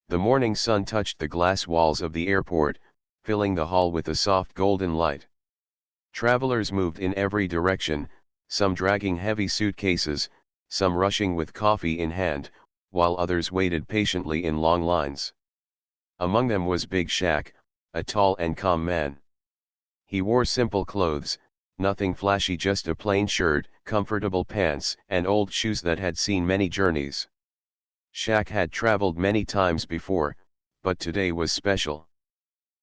The morning sun touched the glass walls of the airport, filling the hall with a soft golden light. Travelers moved in every direction, some dragging heavy suitcases, some rushing with coffee in hand, while others waited patiently in long lines. Among them was Big Shaq, a tall and calm man. He wore simple clothes, nothing flashy, just a plain shirt, comfortable pants, and old shoes that had seen many journeys. Shaq had traveled many times before, but today was special.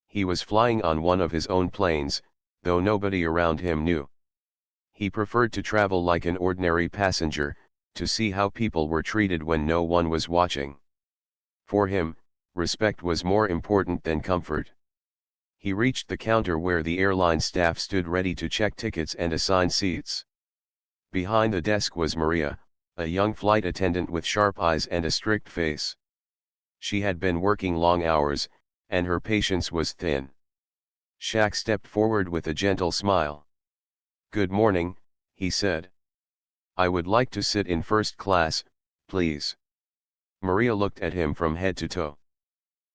He was flying on one of his own planes, though nobody around him knew. He preferred to travel like an ordinary passenger, to see how people were treated when no one was watching. For him, respect was more important than comfort. He reached the counter where the airline staff stood ready to check tickets and assign seats. Behind the desk was Maria, a young flight attendant with sharp eyes and a strict face. She had been working long hours, and her patience was thin. Shaq stepped forward with a gentle smile. "Good morning," he said. "I would like to sit in first class, please." Maria looked at him from head to toe.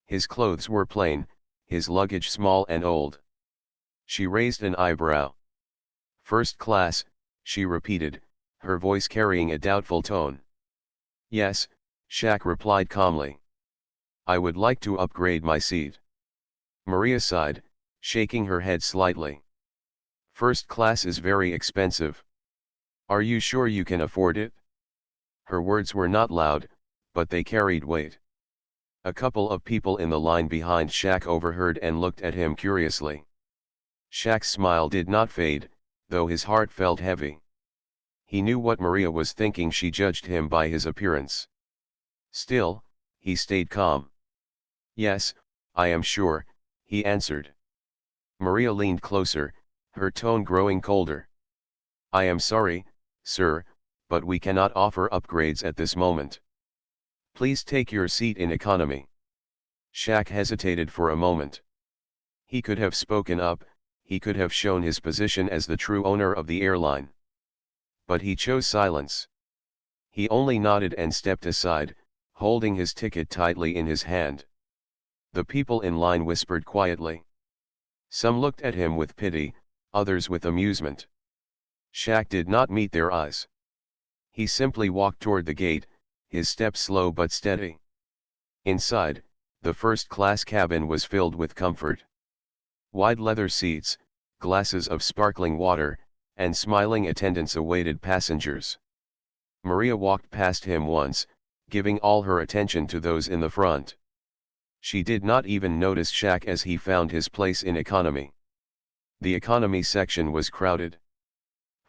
His clothes were plain, his luggage small and old. She raised an eyebrow. "First class," she repeated, her voice carrying a doubtful tone. "Yes," Shaq replied calmly. "I would like to upgrade my seat." Maria sighed, shaking her head slightly. "First class is very expensive. Are you sure you can afford it?" Her words were not loud, but they carried weight. A couple of people in the line behind Shaq overheard and looked at him curiously. Shaq's smile did not fade, though his heart felt heavy. He knew what Maria was thinking. She judged him by his appearance. Still, he stayed calm. "Yes, I am sure," he answered. Maria leaned closer, her tone growing colder. "I am sorry, sir, but we cannot offer upgrades at this moment. Please take your seat in economy." Shaq hesitated for a moment. He could have spoken up, he could have shown his position as the true owner of the airline. But he chose silence. He only nodded and stepped aside, holding his ticket tightly in his hand. The people in line whispered quietly. Some looked at him with pity, others with amusement. Shaq did not meet their eyes. He simply walked toward the gate, his step slow but steady. Inside, the first-class cabin was filled with comfort. Wide leather seats, glasses of sparkling water, and smiling attendants awaited passengers. Maria walked past him once, giving all her attention to those in the front. She did not even notice Shaq as he found his place in economy. The economy section was crowded.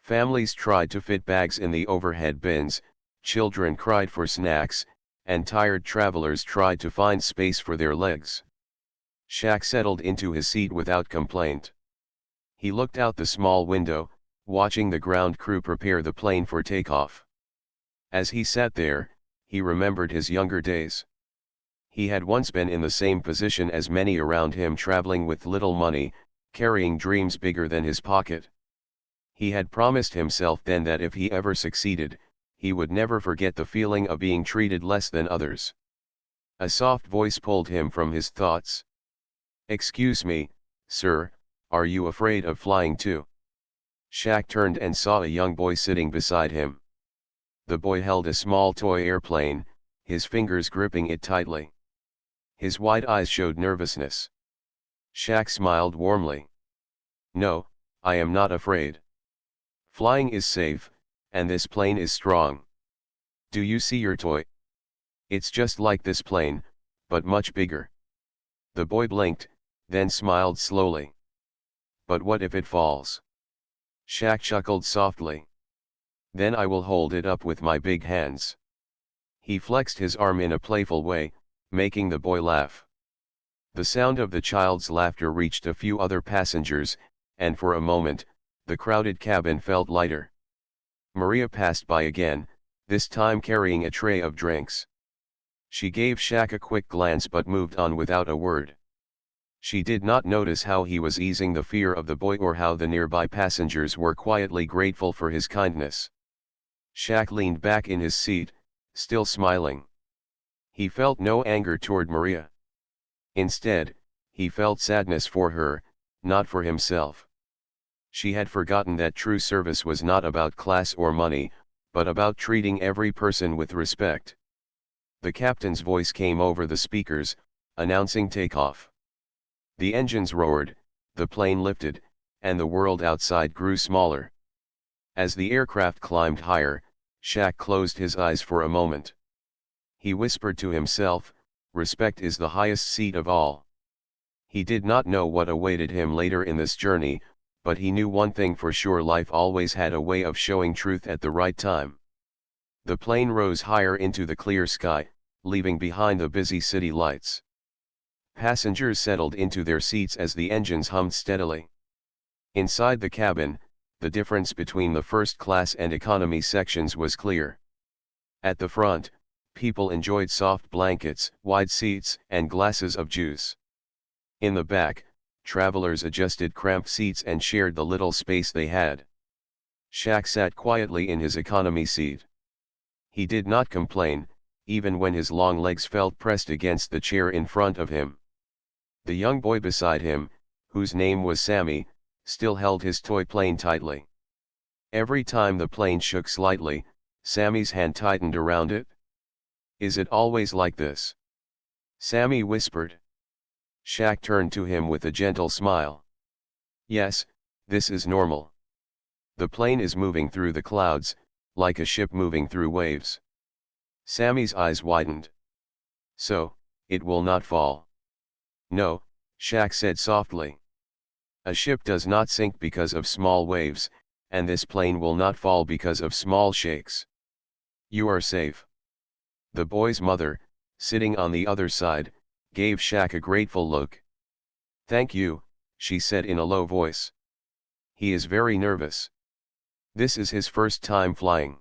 Families tried to fit bags in the overhead bins, children cried for snacks, and tired travelers tried to find space for their legs. Shaq settled into his seat without complaint. He looked out the small window, watching the ground crew prepare the plane for takeoff. As he sat there, he remembered his younger days. He had once been in the same position as many around him, traveling with little money, carrying dreams bigger than his pocket. He had promised himself then that if he ever succeeded, he would never forget the feeling of being treated less than others. A soft voice pulled him from his thoughts. "Excuse me, sir, are you afraid of flying too?" Shaq turned and saw a young boy sitting beside him. The boy held a small toy airplane, his fingers gripping it tightly. His wide eyes showed nervousness. Shaq smiled warmly. "No, I am not afraid. Flying is safe, and this plane is strong. Do you see your toy? It's just like this plane, but much bigger." The boy blinked, then smiled slowly. "But what if it falls?" Shaq chuckled softly. "Then I will hold it up with my big hands." He flexed his arm in a playful way, making the boy laugh. The sound of the child's laughter reached a few other passengers, and for a moment, the crowded cabin felt lighter. Maria passed by again, this time carrying a tray of drinks. She gave Shaq a quick glance but moved on without a word. She did not notice how he was easing the fear of the boy or how the nearby passengers were quietly grateful for his kindness. Shaq leaned back in his seat, still smiling. He felt no anger toward Maria. Instead, he felt sadness for her, not for himself. She had forgotten that true service was not about class or money, but about treating every person with respect. The captain's voice came over the speakers, announcing takeoff. The engines roared, the plane lifted, and the world outside grew smaller. As the aircraft climbed higher, Shaq closed his eyes for a moment. He whispered to himself, "Respect is the highest seat of all." He did not know what awaited him later in this journey, but he knew one thing for sure: life always had a way of showing truth at the right time. The plane rose higher into the clear sky, leaving behind the busy city lights. Passengers settled into their seats as the engines hummed steadily. Inside the cabin, the difference between the first class and economy sections was clear. At the front, people enjoyed soft blankets, wide seats, and glasses of juice. In the back, travelers adjusted cramped seats and shared the little space they had. Shaq sat quietly in his economy seat. He did not complain, even when his long legs felt pressed against the chair in front of him. The young boy beside him, whose name was Sammy, still held his toy plane tightly. Every time the plane shook slightly, Sammy's hand tightened around it. "Is it always like this?" Sammy whispered. Shaq turned to him with a gentle smile. "Yes, this is normal. The plane is moving through the clouds, like a ship moving through waves." Sammy's eyes widened. "So, it will not fall?" "No," Shaq said softly. "A ship does not sink because of small waves, and this plane will not fall because of small shakes. You are safe." The boy's mother, sitting on the other side, gave Shaq a grateful look. "Thank you," she said in a low voice. "He is very nervous. This is his first time flying."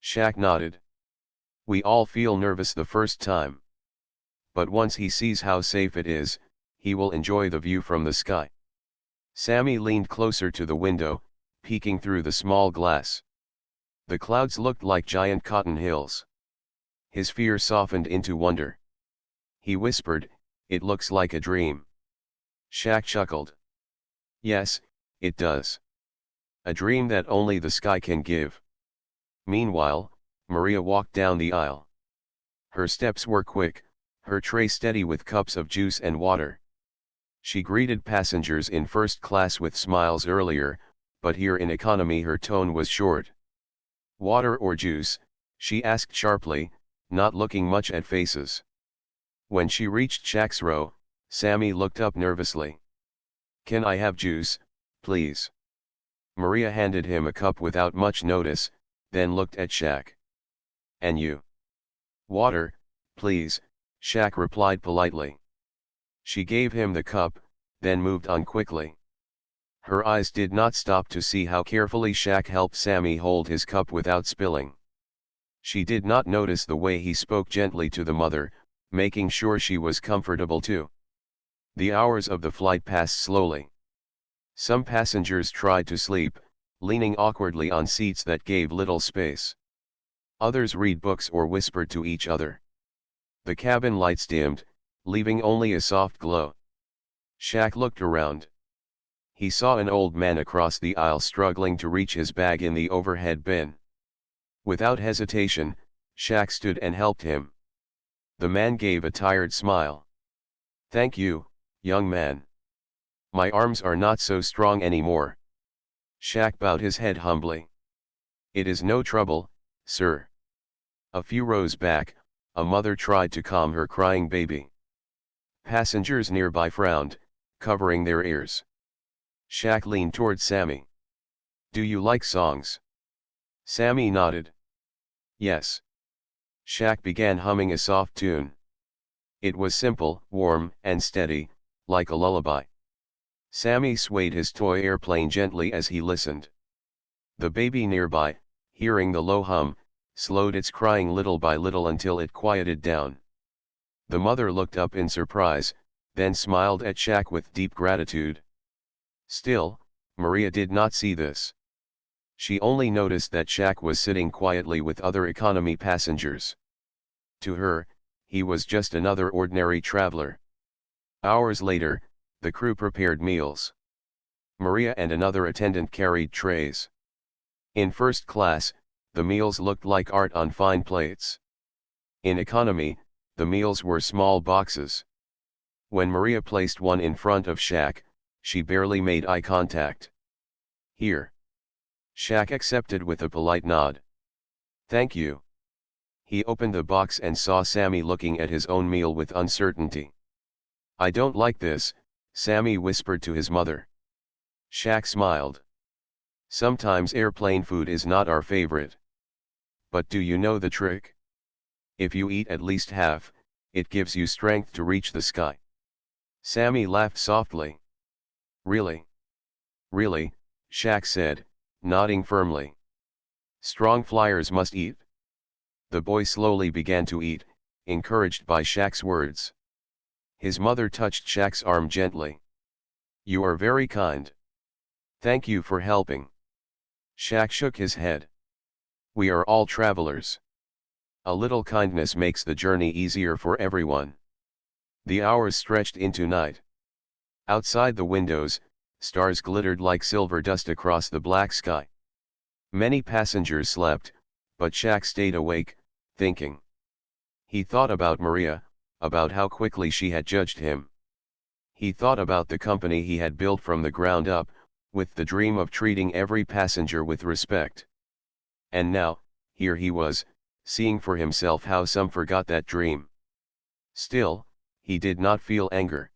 Shaq nodded. "We all feel nervous the first time. But once he sees how safe it is, he will enjoy the view from the sky." Sammy leaned closer to the window, peeking through the small glass. The clouds looked like giant cotton hills. His fear softened into wonder. He whispered, "It looks like a dream." Shaq chuckled. "Yes, it does. A dream that only the sky can give." Meanwhile, Maria walked down the aisle. Her steps were quick, her tray steady with cups of juice and water. She greeted passengers in first class with smiles earlier, but here in economy her tone was short. "Water or juice?" she asked sharply, not looking much at faces. When she reached Shaq's row, Sammy looked up nervously. "Can I have juice, please?" Maria handed him a cup without much notice, then looked at Shaq. "And you?" "Water, please," Shaq replied politely. She gave him the cup, then moved on quickly. Her eyes did not stop to see how carefully Shaq helped Sammy hold his cup without spilling. She did not notice the way he spoke gently to the mother, making sure she was comfortable too. The hours of the flight passed slowly. Some passengers tried to sleep, leaning awkwardly on seats that gave little space. Others read books or whispered to each other. The cabin lights dimmed, leaving only a soft glow. Shaq looked around. He saw an old man across the aisle struggling to reach his bag in the overhead bin. Without hesitation, Shaq stood and helped him. The man gave a tired smile. "Thank you, young man. My arms are not so strong anymore." Shaq bowed his head humbly. "It is no trouble, sir." A few rows back, a mother tried to calm her crying baby. Passengers nearby frowned, covering their ears. Shaq leaned toward Sammy. "Do you like songs?" Sammy nodded. "Yes." Shaq began humming a soft tune. It was simple, warm, and steady, like a lullaby. Sammy swayed his toy airplane gently as he listened. The baby nearby, hearing the low hum, slowed its crying little by little until it quieted down. The mother looked up in surprise, then smiled at Shaq with deep gratitude. Still, Maria did not see this. She only noticed that Shaq was sitting quietly with other economy passengers. To her, he was just another ordinary traveler. Hours later, the crew prepared meals. Maria and another attendant carried trays. In first class, the meals looked like art on fine plates. In economy, the meals were small boxes. When Maria placed one in front of Shaq, she barely made eye contact. "Here." Shaq accepted with a polite nod. "Thank you." He opened the box and saw Sammy looking at his own meal with uncertainty. "I don't like this," Sammy whispered to his mother. Shaq smiled. "Sometimes airplane food is not our favorite. But do you know the trick? If you eat at least half, it gives you strength to reach the sky." Sammy laughed softly. "Really?" "Really," Shaq said, nodding firmly. "Strong flyers must eat." The boy slowly began to eat, encouraged by Shaq's words. His mother touched Shaq's arm gently. "You are very kind. Thank you for helping." Shaq shook his head. "We are all travelers. A little kindness makes the journey easier for everyone." The hours stretched into night. Outside the windows, stars glittered like silver dust across the black sky. Many passengers slept, but Shaq stayed awake, thinking. He thought about Maria, about how quickly she had judged him. He thought about the company he had built from the ground up, with the dream of treating every passenger with respect. And now, here he was, seeing for himself how some forgot that dream. Still, he did not feel anger.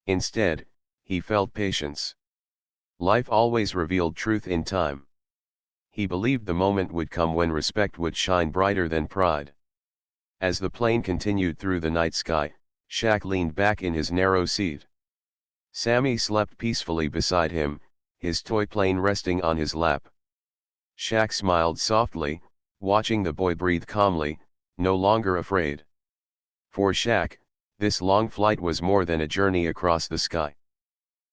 Instead, he felt patience. Life always revealed truth in time. He believed the moment would come when respect would shine brighter than pride. As the plane continued through the night sky, Shaq leaned back in his narrow seat. Sammy slept peacefully beside him, his toy plane resting on his lap. Shaq smiled softly, watching the boy breathe calmly, no longer afraid. For Shaq, this long flight was more than a journey across the sky.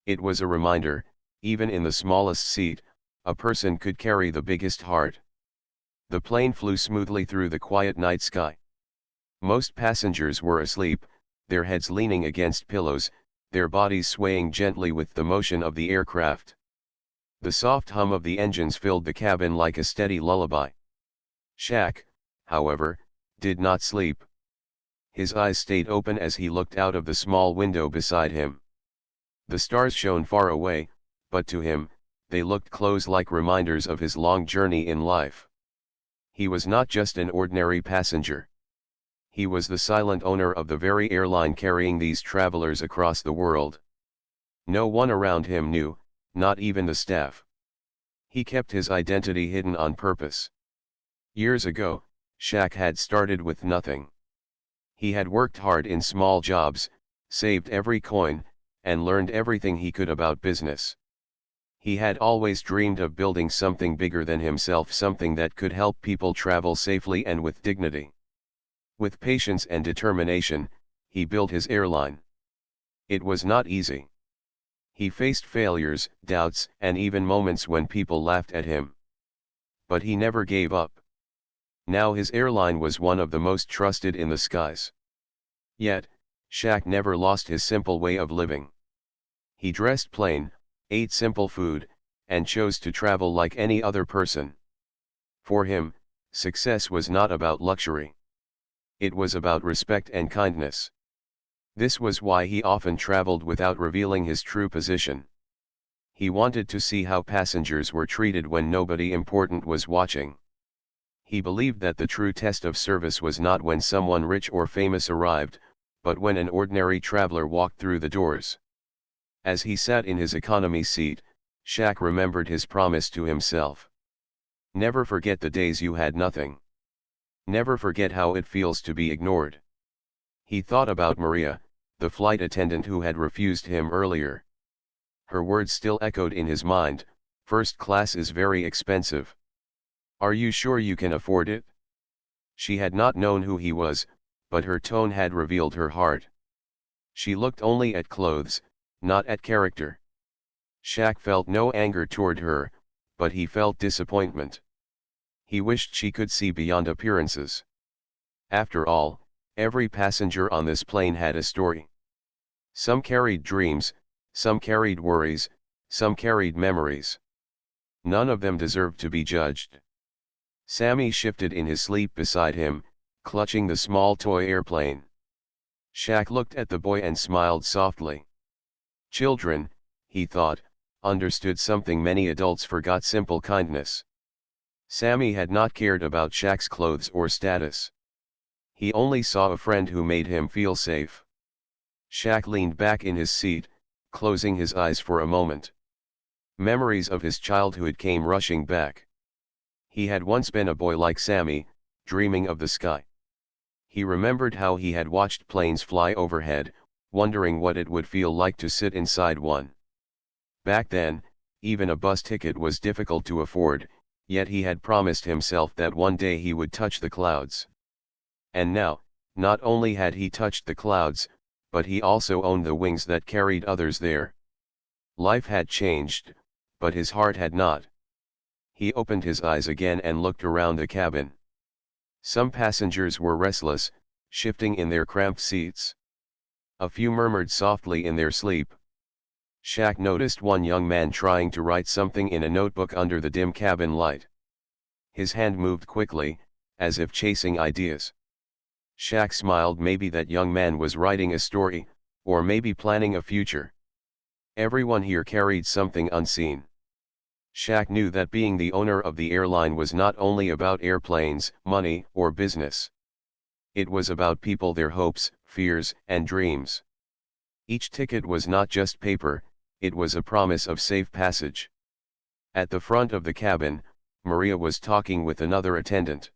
It was a reminder, even in the smallest seat, a person could carry the biggest heart. The plane flew smoothly through the quiet night sky. Most passengers were asleep, their heads leaning against pillows, their bodies swaying gently with the motion of the aircraft. The soft hum of the engines filled the cabin like a steady lullaby. Shaq, however, did not sleep. His eyes stayed open as he looked out of the small window beside him. The stars shone far away, but to him, they looked close like reminders of his long journey in life. He was not just an ordinary passenger. He was the silent owner of the very airline carrying these travelers across the world. No one around him knew, not even the staff. He kept his identity hidden on purpose. Years ago, Shaq had started with nothing. He had worked hard in small jobs, saved every coin, and learned everything he could about business. He had always dreamed of building something bigger than himself, something that could help people travel safely and with dignity. With patience and determination, he built his airline. It was not easy. He faced failures, doubts, and even moments when people laughed at him. But he never gave up. Now his airline was one of the most trusted in the skies. Yet, Shaq never lost his simple way of living. He dressed plain, ate simple food, and chose to travel like any other person. For him, success was not about luxury. It was about respect and kindness. This was why he often traveled without revealing his true position. He wanted to see how passengers were treated when nobody important was watching. He believed that the true test of service was not when someone rich or famous arrived, but when an ordinary traveler walked through the doors. As he sat in his economy seat, Shaq remembered his promise to himself. Never forget the days you had nothing. Never forget how it feels to be ignored. He thought about Maria, the flight attendant who had refused him earlier. Her words still echoed in his mind, "First class is very expensive. Are you sure you can afford it?" She had not known who he was, but her tone had revealed her heart. She looked only at clothes, not at character. Shaq felt no anger toward her, but he felt disappointment. He wished she could see beyond appearances. After all, Every passenger on this plane had a story. Some carried dreams, some carried worries, some carried memories. None of them deserved to be judged. Sammy shifted in his sleep beside him, clutching the small toy airplane. Shaq looked at the boy and smiled softly. Children, he thought, understood something many adults forgot: simple kindness. Sammy had not cared about Shaq's clothes or status. He only saw a friend who made him feel safe. Shaq leaned back in his seat, closing his eyes for a moment. Memories of his childhood came rushing back. He had once been a boy like Sammy, dreaming of the sky. He remembered how he had watched planes fly overhead, wondering what it would feel like to sit inside one. Back then, even a bus ticket was difficult to afford, yet he had promised himself that one day he would touch the clouds. And now, not only had he touched the clouds, but he also owned the wings that carried others there. Life had changed, but his heart had not. He opened his eyes again and looked around the cabin. Some passengers were restless, shifting in their cramped seats. A few murmured softly in their sleep. Shaq noticed one young man trying to write something in a notebook under the dim cabin light. His hand moved quickly, as if chasing ideas. Shaq smiled. Maybe that young man was writing a story, or maybe planning a future. Everyone here carried something unseen. Shaq knew that being the owner of the airline was not only about airplanes, money, or business. It was about people, their hopes, fears, and dreams. Each ticket was not just paper, it was a promise of safe passage. At the front of the cabin, Maria was talking with another attendant.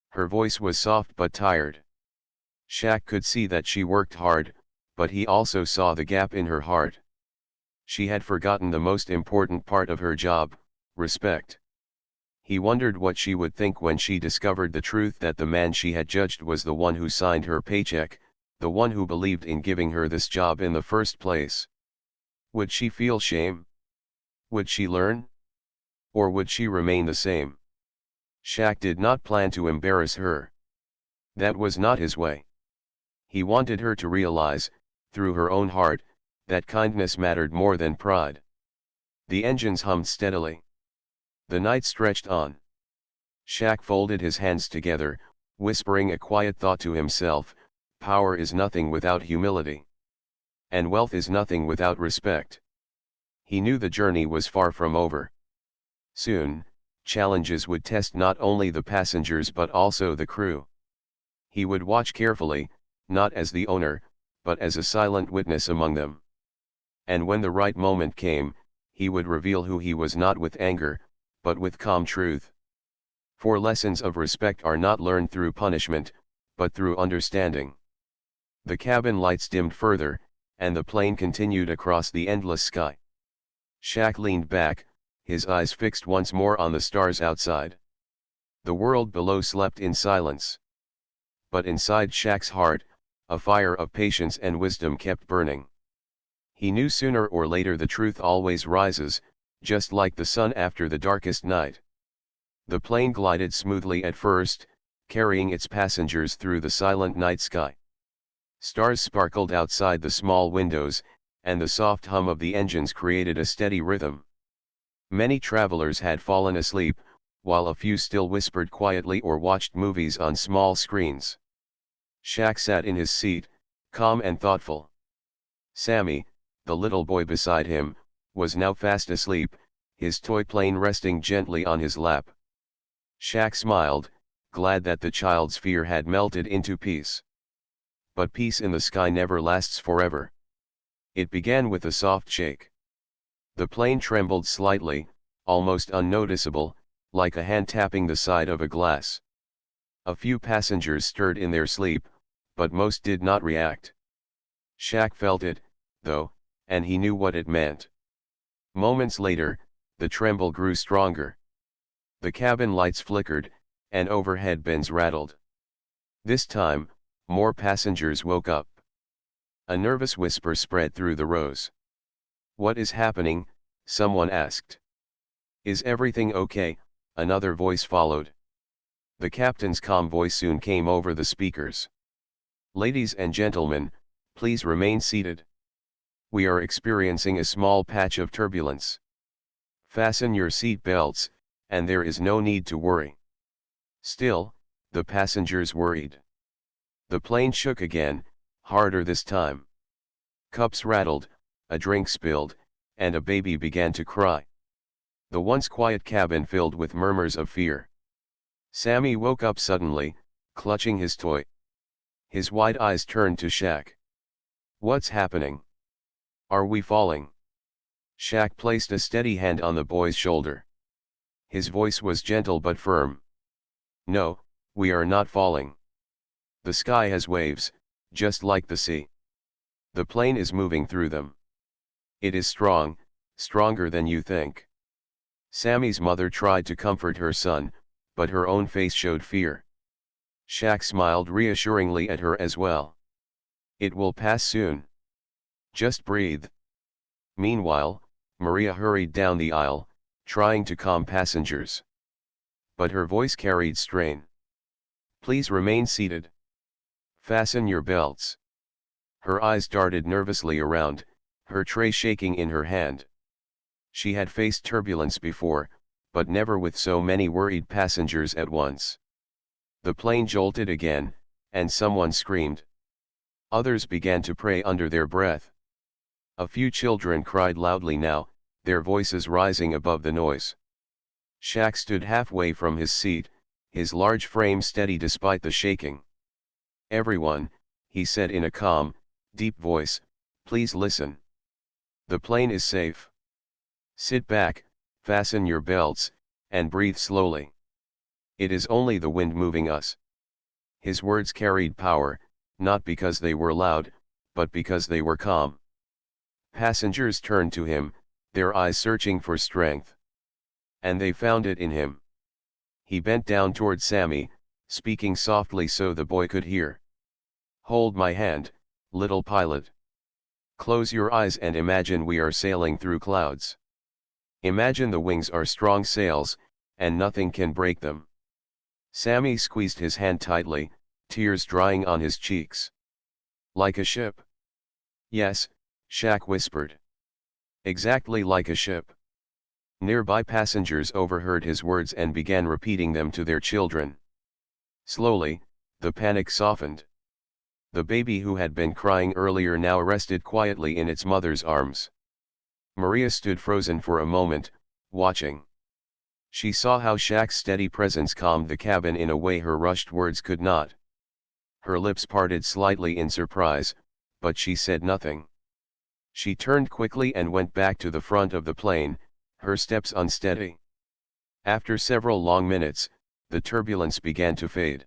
Her voice was soft but tired. Shaq could see that she worked hard, but he also saw the gap in her heart. She had forgotten the most important part of her job: respect. He wondered what she would think when she discovered the truth that the man she had judged was the one who signed her paycheck, the one who believed in giving her this job in the first place. Would she feel shame? Would she learn? Or would she remain the same? Shaq did not plan to embarrass her. That was not his way. He wanted her to realize, through her own heart, that kindness mattered more than pride. The engines hummed steadily. The night stretched on. Shaq folded his hands together, whispering a quiet thought to himself: power is nothing without humility. And wealth is nothing without respect. He knew the journey was far from over. Soon, challenges would test not only the passengers but also the crew. He would watch carefully, not as the owner, but as a silent witness among them. And when the right moment came, he would reveal who he was, not with anger, but with calm truth. For lessons of respect are not learned through punishment, but through understanding. The cabin lights dimmed further, and the plane continued across the endless sky. Shaq leaned back, his eyes fixed once more on the stars outside. The world below slept in silence. But inside Shaq's heart, a fire of patience and wisdom kept burning. He knew sooner or later the truth always rises, just like the sun after the darkest night. The plane glided smoothly at first, carrying its passengers through the silent night sky. Stars sparkled outside the small windows, and the soft hum of the engines created a steady rhythm. Many travelers had fallen asleep, while a few still whispered quietly or watched movies on small screens. Shaq sat in his seat, calm and thoughtful. Sammy, the little boy beside him, was now fast asleep, his toy plane resting gently on his lap. Shaq smiled, glad that the child's fear had melted into peace. But peace in the sky never lasts forever. It began with a soft shake. The plane trembled slightly, almost unnoticeable, like a hand tapping the side of a glass. A few passengers stirred in their sleep, but most did not react. Shaq felt it, though, and he knew what it meant. Moments later, the tremble grew stronger. The cabin lights flickered, and overhead bins rattled. This time, more passengers woke up. A nervous whisper spread through the rows. "What is happening?" someone asked. "Is everything okay?" another voice followed. The captain's calm voice soon came over the speakers. Ladies and gentlemen, please remain seated. We are experiencing a small patch of turbulence. Fasten your seat belts, and there is no need to worry. Still, the passengers worried. The plane shook again, harder this time. Cups rattled, a drink spilled, and a baby began to cry. The once quiet cabin filled with murmurs of fear. Sammy woke up suddenly, clutching his toy. His wide eyes turned to Shaq. "What's happening? Are we falling?" Shaq placed a steady hand on the boy's shoulder. His voice was gentle but firm. "No, we are not falling. The sky has waves, just like the sea. The plane is moving through them. It is strong, stronger than you think." Sammy's mother tried to comfort her son, but her own face showed fear. Shaq smiled reassuringly at her as well. "It will pass soon. Just breathe." Meanwhile, Maria hurried down the aisle, trying to calm passengers. But her voice carried strain. "Please remain seated. Fasten your belts." Her eyes darted nervously around, her tray shaking in her hand. She had faced turbulence before, but never with so many worried passengers at once. The plane jolted again, and someone screamed. Others began to pray under their breath. A few children cried loudly now, their voices rising above the noise. Shaq stood halfway from his seat, his large frame steady despite the shaking. "Everyone," he said in a calm, deep voice, "please listen. The plane is safe. Sit back, fasten your belts, and breathe slowly. It is only the wind moving us." His words carried power, not because they were loud, but because they were calm. Passengers turned to him, their eyes searching for strength. And they found it in him. He bent down toward Sammy, speaking softly so the boy could hear. "Hold my hand, little pilot. Close your eyes and imagine we are sailing through clouds. Imagine the wings are strong sails, and nothing can break them." Sammy squeezed his hand tightly, tears drying on his cheeks. "Like a ship?" "Yes," Shaq whispered. "Exactly like a ship." Nearby passengers overheard his words and began repeating them to their children. Slowly, the panic softened. The baby who had been crying earlier now rested quietly in its mother's arms. Maria stood frozen for a moment, watching. She saw how Shaq's steady presence calmed the cabin in a way her rushed words could not. Her lips parted slightly in surprise, but she said nothing. She turned quickly and went back to the front of the plane, her steps unsteady. After several long minutes, the turbulence began to fade.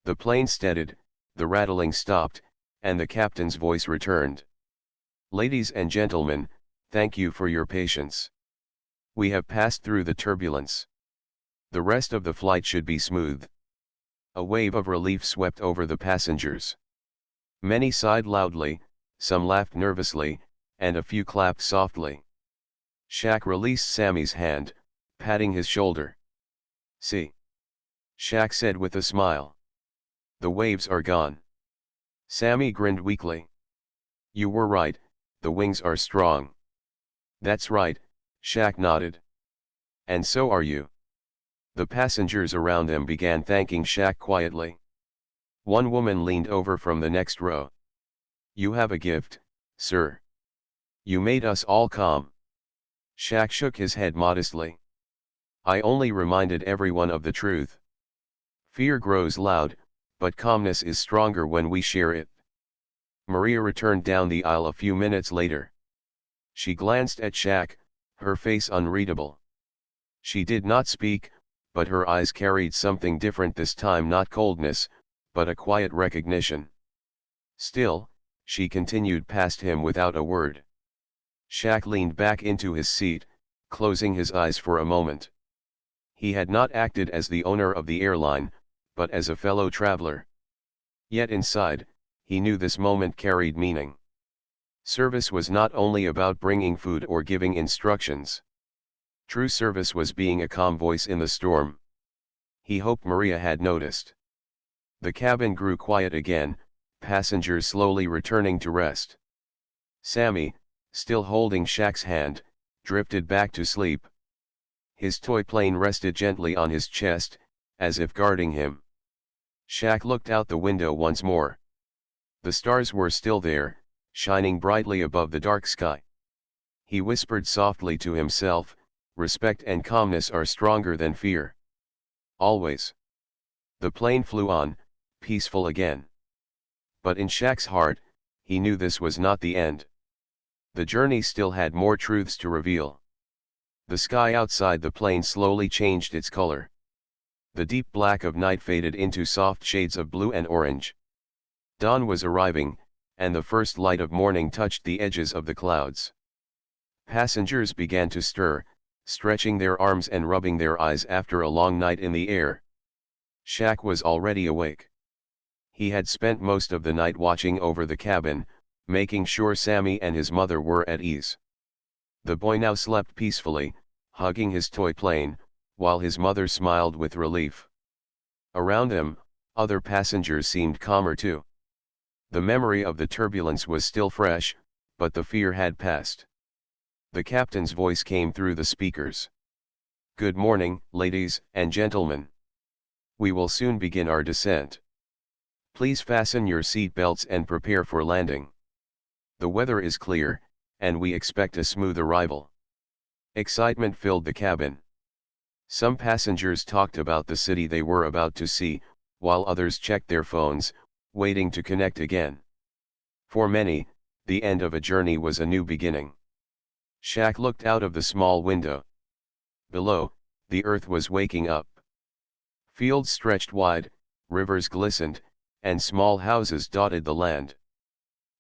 The plane steadied, the rattling stopped, and the captain's voice returned. "Ladies and gentlemen, thank you for your patience. We have passed through the turbulence. The rest of the flight should be smooth." A wave of relief swept over the passengers. Many sighed loudly, some laughed nervously, and a few clapped softly. Shaq released Sammy's hand, patting his shoulder. "See," Shaq said with a smile. "The waves are gone." Sammy grinned weakly. "You were right, the wings are strong." "That's right," Shaq nodded. "And so are you." The passengers around them began thanking Shaq quietly. One woman leaned over from the next row. "You have a gift, sir. You made us all calm." Shaq shook his head modestly. "I only reminded everyone of the truth. Fear grows loud, but calmness is stronger when we share it." Maria returned down the aisle a few minutes later. She glanced at Shaq, her face unreadable. She did not speak, but her eyes carried something different this time, not coldness, but a quiet recognition. Still, she continued past him without a word. Shaq leaned back into his seat, closing his eyes for a moment. He had not acted as the owner of the airline, but as a fellow traveler. Yet inside, he knew this moment carried meaning. Service was not only about bringing food or giving instructions. True service was being a calm voice in the storm. He hoped Maria had noticed. The cabin grew quiet again, passengers slowly returning to rest. Sammy, still holding Shaq's hand, drifted back to sleep. His toy plane rested gently on his chest, as if guarding him. Shaq looked out the window once more. The stars were still there, shining brightly above the dark sky. He whispered softly to himself, "Respect and calmness are stronger than fear." Always. The plane flew on, peaceful again. But in Shaq's heart, he knew this was not the end. The journey still had more truths to reveal. The sky outside the plane slowly changed its color. The deep black of night faded into soft shades of blue and orange. Dawn was arriving, and the first light of morning touched the edges of the clouds. Passengers began to stir, stretching their arms and rubbing their eyes after a long night in the air. Shaq was already awake. He had spent most of the night watching over the cabin, making sure Sammy and his mother were at ease. The boy now slept peacefully, hugging his toy plane, while his mother smiled with relief. Around them, other passengers seemed calmer too. The memory of the turbulence was still fresh, but the fear had passed. The captain's voice came through the speakers. "Good morning, ladies and gentlemen. We will soon begin our descent. Please fasten your seat belts and prepare for landing. The weather is clear, and we expect a smooth arrival." Excitement filled the cabin. Some passengers talked about the city they were about to see, while others checked their phones, waiting to connect again. For many, the end of a journey was a new beginning. Shaq looked out of the small window. Below, the earth was waking up. Fields stretched wide, rivers glistened, and small houses dotted the land.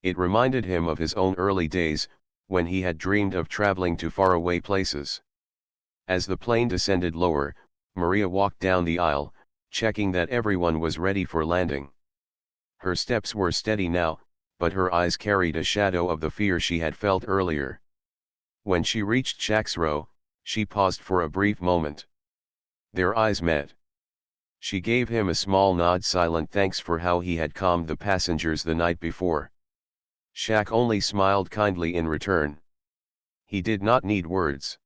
It reminded him of his own early days, when he had dreamed of traveling to faraway places. As the plane descended lower, Maria walked down the aisle, checking that everyone was ready for landing. Her steps were steady now, but her eyes carried a shadow of the fear she had felt earlier. When she reached Shaq's row, she paused for a brief moment. Their eyes met. She gave him a small nod, silent thanks for how he had calmed the passengers the night before. Shaq only smiled kindly in return. He did not need words.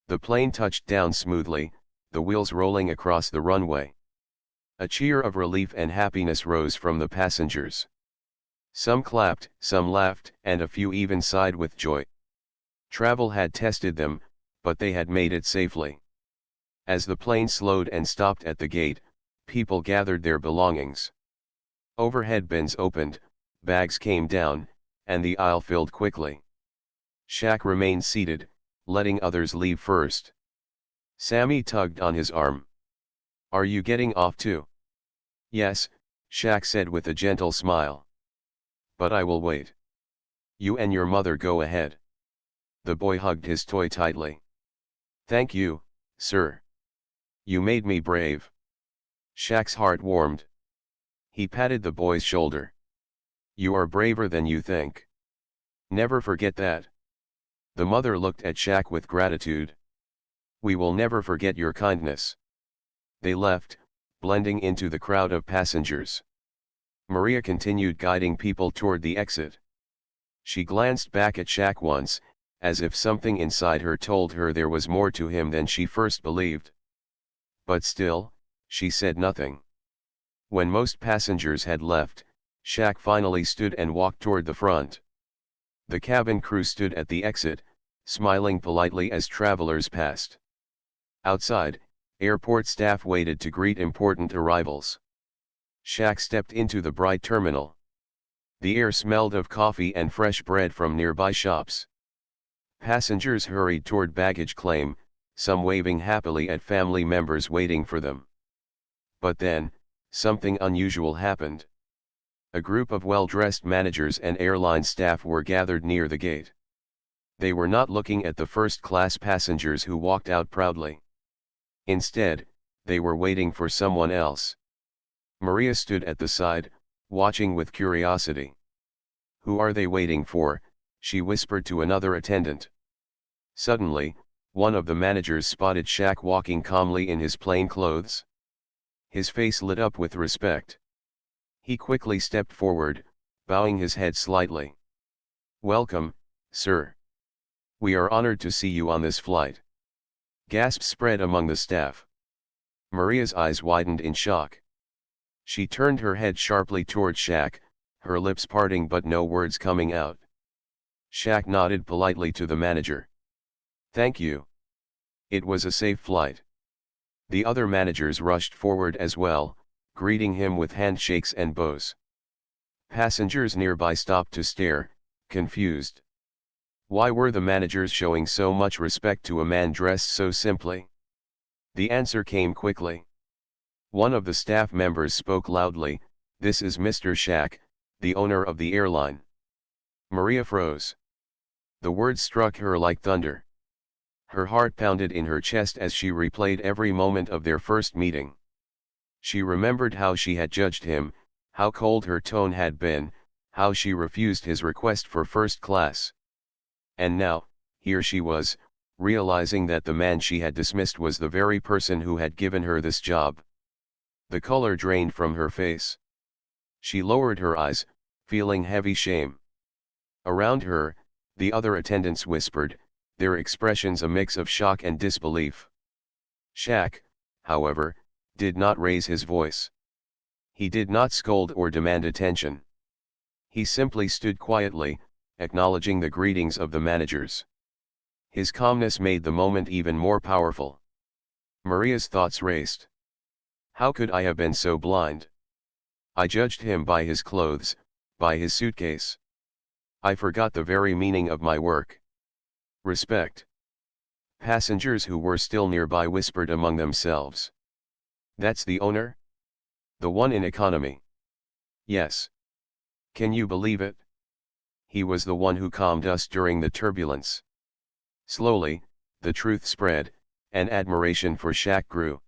The plane touched down smoothly, the wheels rolling across the runway. A cheer of relief and happiness rose from the passengers. Some clapped, some laughed, and a few even sighed with joy. Travel had tested them, but they had made it safely. As the plane slowed and stopped at the gate, people gathered their belongings. Overhead bins opened, bags came down, and the aisle filled quickly. Shaq remained seated, letting others leave first. Sammy tugged on his arm. "Are you getting off too?" "Yes," Shaq said with a gentle smile. "But I will wait. You and your mother go ahead." The boy hugged his toy tightly. "Thank you, sir. You made me brave." Shaq's heart warmed. He patted the boy's shoulder. "You are braver than you think. Never forget that." The mother looked at Shaq with gratitude. "We will never forget your kindness." They left, blending into the crowd of passengers. Maria continued guiding people toward the exit. She glanced back at Shaq once, as if something inside her told her there was more to him than she first believed. But still, she said nothing. When most passengers had left, Shaq finally stood and walked toward the front. The cabin crew stood at the exit, smiling politely as travelers passed. Outside, airport staff waited to greet important arrivals. Shaq stepped into the bright terminal. The air smelled of coffee and fresh bread from nearby shops. Passengers hurried toward baggage claim, some waving happily at family members waiting for them. But then, something unusual happened. A group of well-dressed managers and airline staff were gathered near the gate. They were not looking at the first-class passengers who walked out proudly. Instead, they were waiting for someone else. Maria stood at the side, watching with curiosity. "Who are they waiting for?" she whispered to another attendant. Suddenly, one of the managers spotted Shaq walking calmly in his plain clothes. His face lit up with respect. He quickly stepped forward, bowing his head slightly. "Welcome, sir. We are honored to see you on this flight." Gasps spread among the staff. Maria's eyes widened in shock. She turned her head sharply toward Shaq, her lips parting but no words coming out. Shaq nodded politely to the manager. "Thank you. It was a safe flight." The other managers rushed forward as well, greeting him with handshakes and bows. Passengers nearby stopped to stare, confused. Why were the managers showing so much respect to a man dressed so simply? The answer came quickly. One of the staff members spoke loudly, "This is Mr. Shaq, the owner of the airline." Maria froze. The words struck her like thunder. Her heart pounded in her chest as she replayed every moment of their first meeting. She remembered how she had judged him, how cold her tone had been, how she refused his request for first class. And now, here she was, realizing that the man she had dismissed was the very person who had given her this job. The color drained from her face. She lowered her eyes, feeling heavy shame. Around her, the other attendants whispered, their expressions a mix of shock and disbelief. Shaq, however, did not raise his voice. He did not scold or demand attention. He simply stood quietly, acknowledging the greetings of the managers. His calmness made the moment even more powerful. Maria's thoughts raced. How could I have been so blind? I judged him by his clothes, by his suitcase. I forgot the very meaning of my work. Respect. Passengers who were still nearby whispered among themselves. That's the owner? The one in economy? Yes. Can you believe it? He was the one who calmed us during the turbulence. Slowly, the truth spread, and admiration for Shaq grew.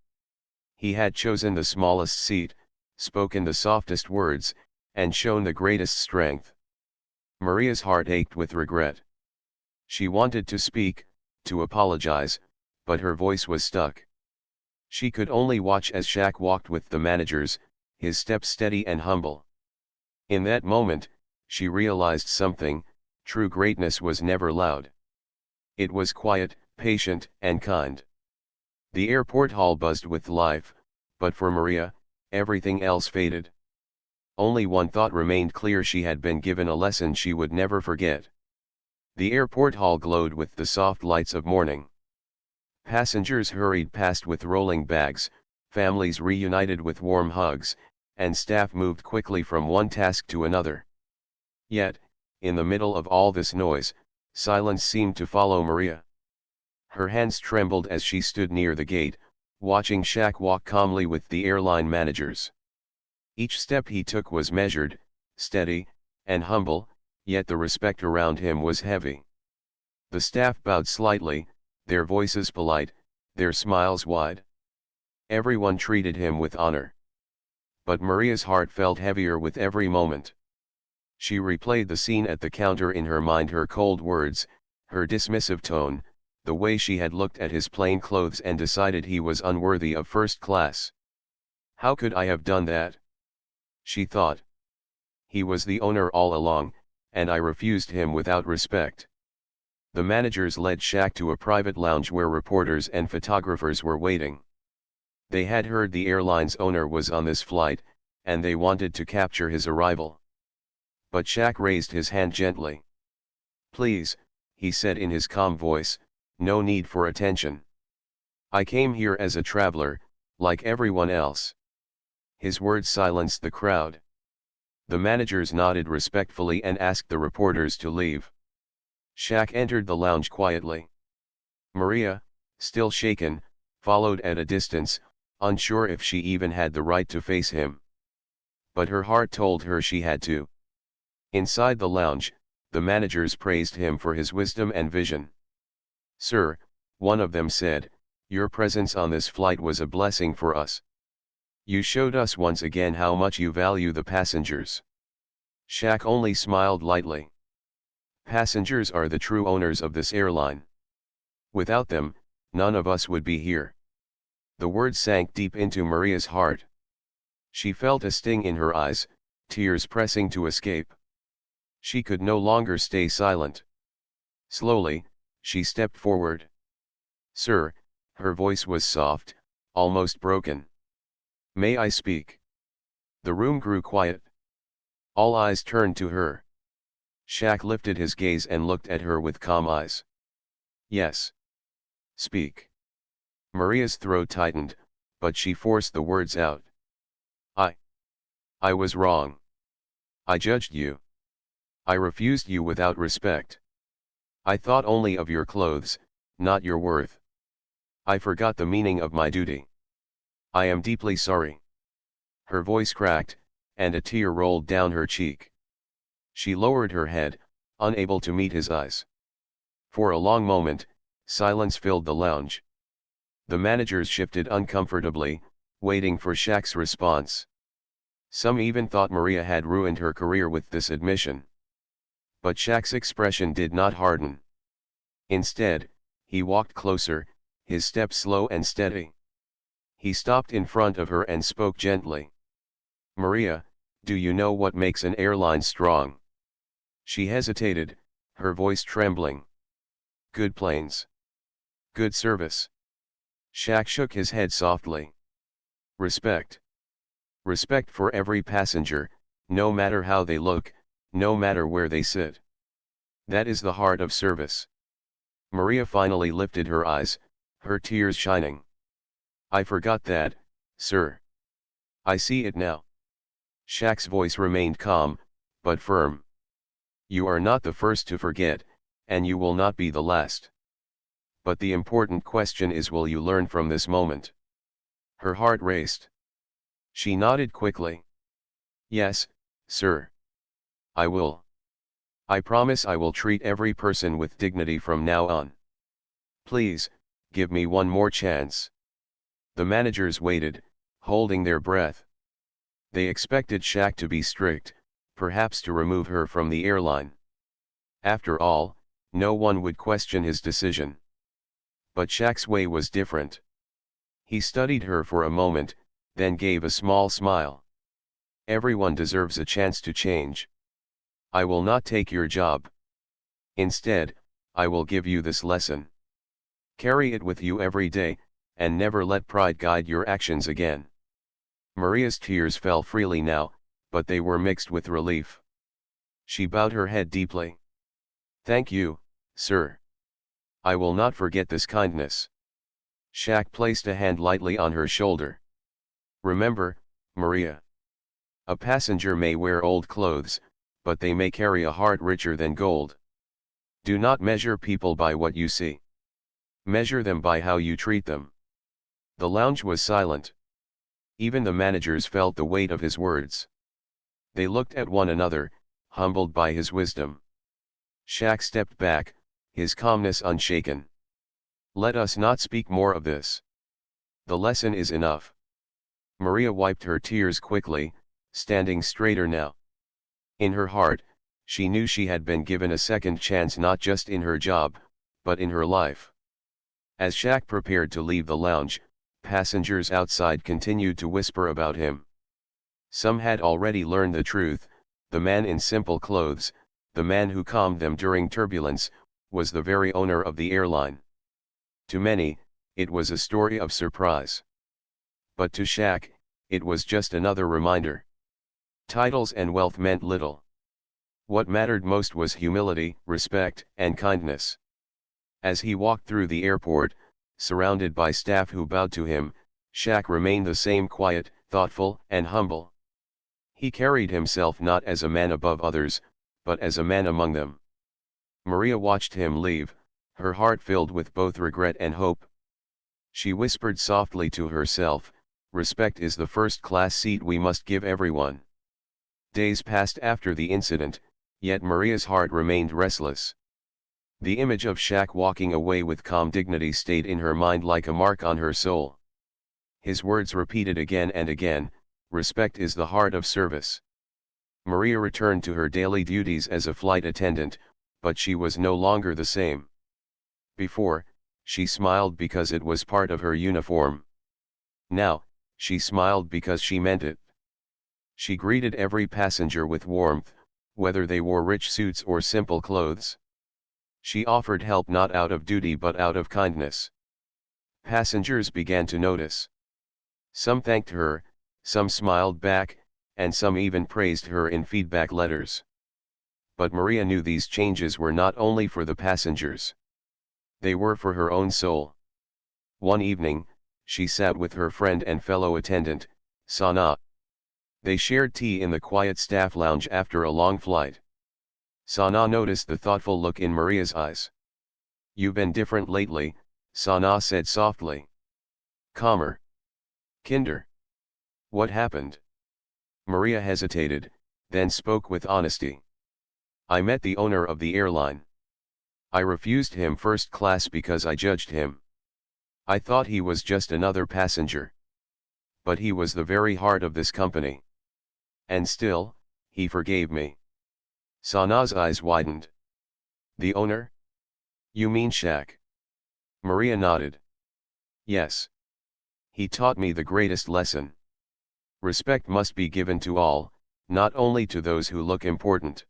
He had chosen the smallest seat, spoken the softest words, and shown the greatest strength. Maria's heart ached with regret. She wanted to speak, to apologize, but her voice was stuck. She could only watch as Shaq walked with the managers, his step steady and humble. In that moment, she realized something: true greatness was never loud. It was quiet, patient, and kind. The airport hall buzzed with life, but for Maria, everything else faded. Only one thought remained clear: she had been given a lesson she would never forget. The airport hall glowed with the soft lights of morning. Passengers hurried past with rolling bags, families reunited with warm hugs, and staff moved quickly from one task to another. Yet, in the middle of all this noise, silence seemed to follow Maria. Her hands trembled as she stood near the gate, watching Shaq walk calmly with the airline managers. Each step he took was measured, steady, and humble, yet the respect around him was heavy. The staff bowed slightly, their voices polite, their smiles wide. Everyone treated him with honor. But Maria's heart felt heavier with every moment. She replayed the scene at the counter in her mind: her cold words, her dismissive tone, the way she had looked at his plain clothes and decided he was unworthy of first class. How could I have done that? She thought. He was the owner all along, and I refused him without respect. The managers led Shaq to a private lounge where reporters and photographers were waiting. They had heard the airline's owner was on this flight, and they wanted to capture his arrival. But Shaq raised his hand gently. "Please," he said in his calm voice, "no need for attention. I came here as a traveler, like everyone else." His words silenced the crowd. The managers nodded respectfully and asked the reporters to leave. Shaq entered the lounge quietly. Maria, still shaken, followed at a distance, unsure if she even had the right to face him. But her heart told her she had to. Inside the lounge, the managers praised him for his wisdom and vision. "Sir," one of them said, "your presence on this flight was a blessing for us. You showed us once again how much you value the passengers." Shaq only smiled lightly. Passengers are the true owners of this airline. Without them, none of us would be here. The words sank deep into Maria's heart. She felt a sting in her eyes, tears pressing to escape. She could no longer stay silent. Slowly, she stepped forward. "Sir," her voice was soft, almost broken. "May I speak?" The room grew quiet. All eyes turned to her. Shaq lifted his gaze and looked at her with calm eyes. "Yes. Speak." Maria's throat tightened, but she forced the words out. I was wrong. I judged you. I refused you without respect. I thought only of your clothes, not your worth. I forgot the meaning of my duty. I am deeply sorry." Her voice cracked, and a tear rolled down her cheek. She lowered her head, unable to meet his eyes. For a long moment, silence filled the lounge. The managers shifted uncomfortably, waiting for Shaq's response. Some even thought Maria had ruined her career with this admission. But Shaq's expression did not harden. Instead, he walked closer, his step slow and steady. He stopped in front of her and spoke gently. "Maria, do you know what makes an airline strong?" She hesitated, her voice trembling. "Good planes. Good service." Shaq shook his head softly. "Respect. Respect for every passenger, no matter how they look, no matter where they sit. That is the heart of service." Maria finally lifted her eyes, her tears shining. "I forgot that, sir. I see it now." Shaq's voice remained calm, but firm. "You are not the first to forget, and you will not be the last. But the important question is, will you learn from this moment?" Her heart raced. She nodded quickly. "Yes, sir. I will. I promise I will treat every person with dignity from now on. Please, give me one more chance." The managers waited, holding their breath. They expected Shaq to be strict, perhaps to remove her from the airline. After all, no one would question his decision. But Shaq's way was different. He studied her for a moment, then gave a small smile. "Everyone deserves a chance to change. I will not take your job. Instead, I will give you this lesson. Carry it with you every day, and never let pride guide your actions again." Maria's tears fell freely now, but they were mixed with relief. She bowed her head deeply. "Thank you, sir. I will not forget this kindness." Shaq placed a hand lightly on her shoulder. "Remember, Maria. A passenger may wear old clothes, but they may carry a heart richer than gold. Do not measure people by what you see. Measure them by how you treat them." The lounge was silent. Even the managers felt the weight of his words. They looked at one another, humbled by his wisdom. Shaq stepped back, his calmness unshaken. "Let us not speak more of this. The lesson is enough." Maria wiped her tears quickly, standing straighter now. In her heart, she knew she had been given a second chance, not just in her job, but in her life. As Shaq prepared to leave the lounge, passengers outside continued to whisper about him. Some had already learned the truth: the man in simple clothes, the man who calmed them during turbulence, was the very owner of the airline. To many, it was a story of surprise. But to Shaq, it was just another reminder. Titles and wealth meant little. What mattered most was humility, respect, and kindness. As he walked through the airport, surrounded by staff who bowed to him, Shaq remained the same: quiet, thoughtful, and humble. He carried himself not as a man above others, but as a man among them. Maria watched him leave, her heart filled with both regret and hope. She whispered softly to herself, "Respect is the first-class seat we must give everyone." Days passed after the incident, yet Maria's heart remained restless. The image of Shaq walking away with calm dignity stayed in her mind like a mark on her soul. His words repeated again and again: "Respect is the heart of service." Maria returned to her daily duties as a flight attendant, but she was no longer the same. Before, she smiled because it was part of her uniform. Now, she smiled because she meant it. She greeted every passenger with warmth, whether they wore rich suits or simple clothes. She offered help not out of duty but out of kindness. Passengers began to notice. Some thanked her, some smiled back, and some even praised her in feedback letters. But Maria knew these changes were not only for the passengers. They were for her own soul. One evening, she sat with her friend and fellow attendant, Sana. They shared tea in the quiet staff lounge after a long flight. Sana noticed the thoughtful look in Maria's eyes. "You've been different lately," Sana said softly. "Calmer. Kinder. What happened?" Maria hesitated, then spoke with honesty. "I met the owner of the airline. I refused him first class because I judged him. I thought he was just another passenger. But he was the very heart of this company. And still, he forgave me." Sana's eyes widened. "The owner? You mean Shaq?" Maria nodded. "Yes. He taught me the greatest lesson. Respect must be given to all, not only to those who look important."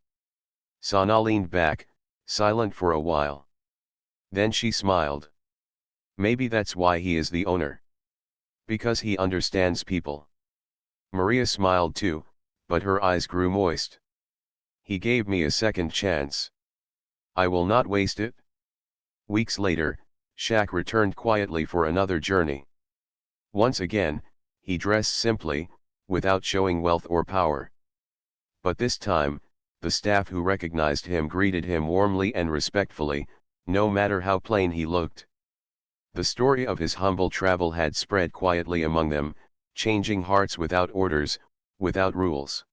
Sana leaned back, silent for a while. Then she smiled. "Maybe that's why he is the owner. Because he understands people." Maria smiled too, but her eyes grew moist. "He gave me a second chance. I will not waste it." Weeks later, Shaq returned quietly for another journey. Once again, he dressed simply, without showing wealth or power. But this time, the staff who recognized him greeted him warmly and respectfully, no matter how plain he looked. The story of his humble travel had spread quietly among them, changing hearts without orders, without rules.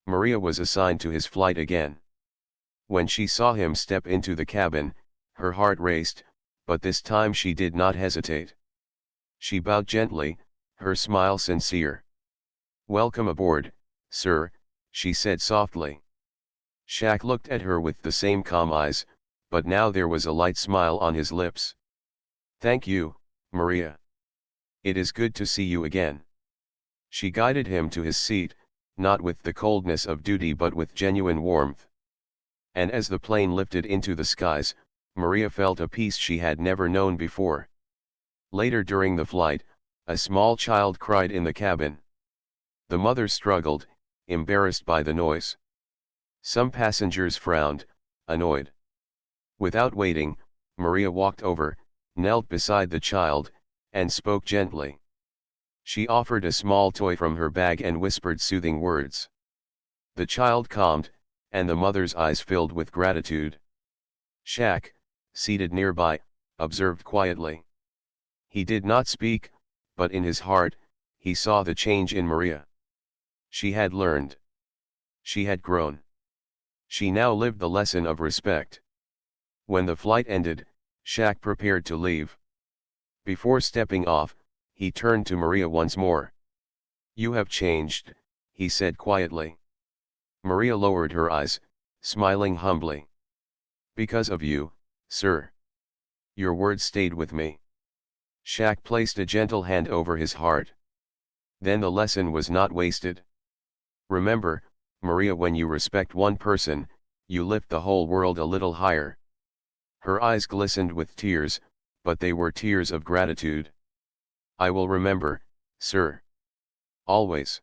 Maria was assigned to his flight again. When she saw him step into the cabin, her heart raced, but this time she did not hesitate. She bowed gently, her smile sincere. "Welcome aboard, sir," she said softly. Shaq looked at her with the same calm eyes, but now there was a light smile on his lips. "Thank you, Maria. It is good to see you again." She guided him to his seat, not with the coldness of duty but with genuine warmth. And as the plane lifted into the skies, Maria felt a peace she had never known before. Later during the flight, a small child cried in the cabin. The mother struggled, embarrassed by the noise. Some passengers frowned, annoyed. Without waiting, Maria walked over, knelt beside the child, and spoke gently. She offered a small toy from her bag and whispered soothing words. The child calmed, and the mother's eyes filled with gratitude. Shaq, seated nearby, observed quietly. He did not speak, but in his heart, he saw the change in Maria. She had learned. She had grown. She now lived the lesson of respect. When the flight ended, Shaq prepared to leave. Before stepping off, he turned to Maria once more. "You have changed," he said quietly. Maria lowered her eyes, smiling humbly. "Because of you, sir. Your words stayed with me." Shaq placed a gentle hand over his heart. Then the lesson was not wasted. "Remember, Maria, when you respect one person, you lift the whole world a little higher." Her eyes glistened with tears, but they were tears of gratitude. "I will remember, sir. Always."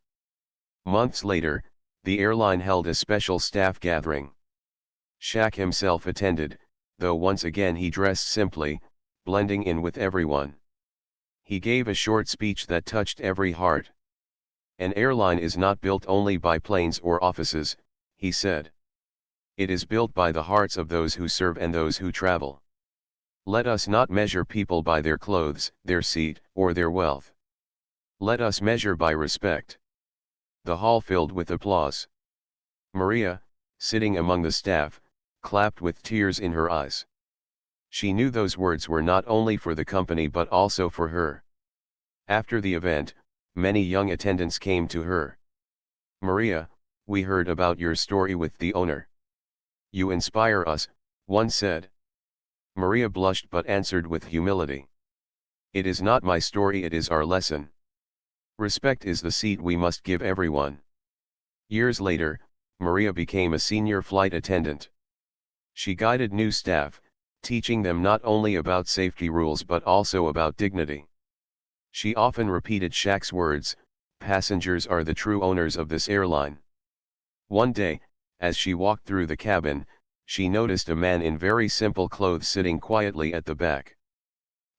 Months later, the airline held a special staff gathering. Shaq himself attended, though once again he dressed simply, blending in with everyone. He gave a short speech that touched every heart. "An airline is not built only by planes or offices," he said. "It is built by the hearts of those who serve and those who travel. Let us not measure people by their clothes, their seat, or their wealth. Let us measure by respect." The hall filled with applause. Maria, sitting among the staff, clapped with tears in her eyes. She knew those words were not only for the company but also for her. After the event, many young attendants came to her. "Maria, we heard about your story with the owner. You inspire us," one said. Maria blushed but answered with humility. "It is not my story, it is our lesson. Respect is the seat we must give everyone. Years later, Maria became a senior flight attendant. She guided new staff, teaching them not only about safety rules but also about dignity. She often repeated Shaq's words, "Passengers are the true owners of this airline." One day, as she walked through the cabin, she noticed a man in very simple clothes sitting quietly at the back.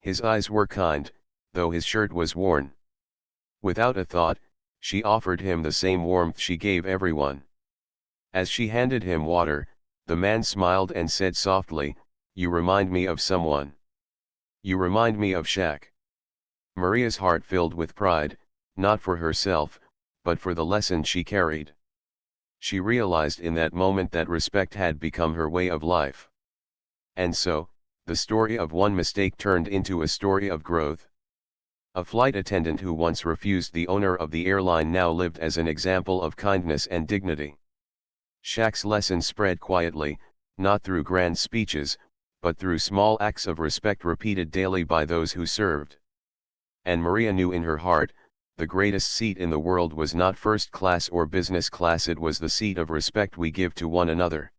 His eyes were kind, though his shirt was worn. Without a thought, she offered him the same warmth she gave everyone. As she handed him water, the man smiled and said softly, "You remind me of someone. You remind me of Shaq." Maria's heart filled with pride, not for herself, but for the lesson she carried. She realized in that moment that respect had become her way of life. And so, the story of one mistake turned into a story of growth. A flight attendant who once refused the owner of the airline now lived as an example of kindness and dignity. Shaq's lesson spread quietly, not through grand speeches, but through small acts of respect repeated daily by those who served. And Maria knew in her heart, the greatest seat in the world was not first class or business class, it was the seat of respect we give to one another.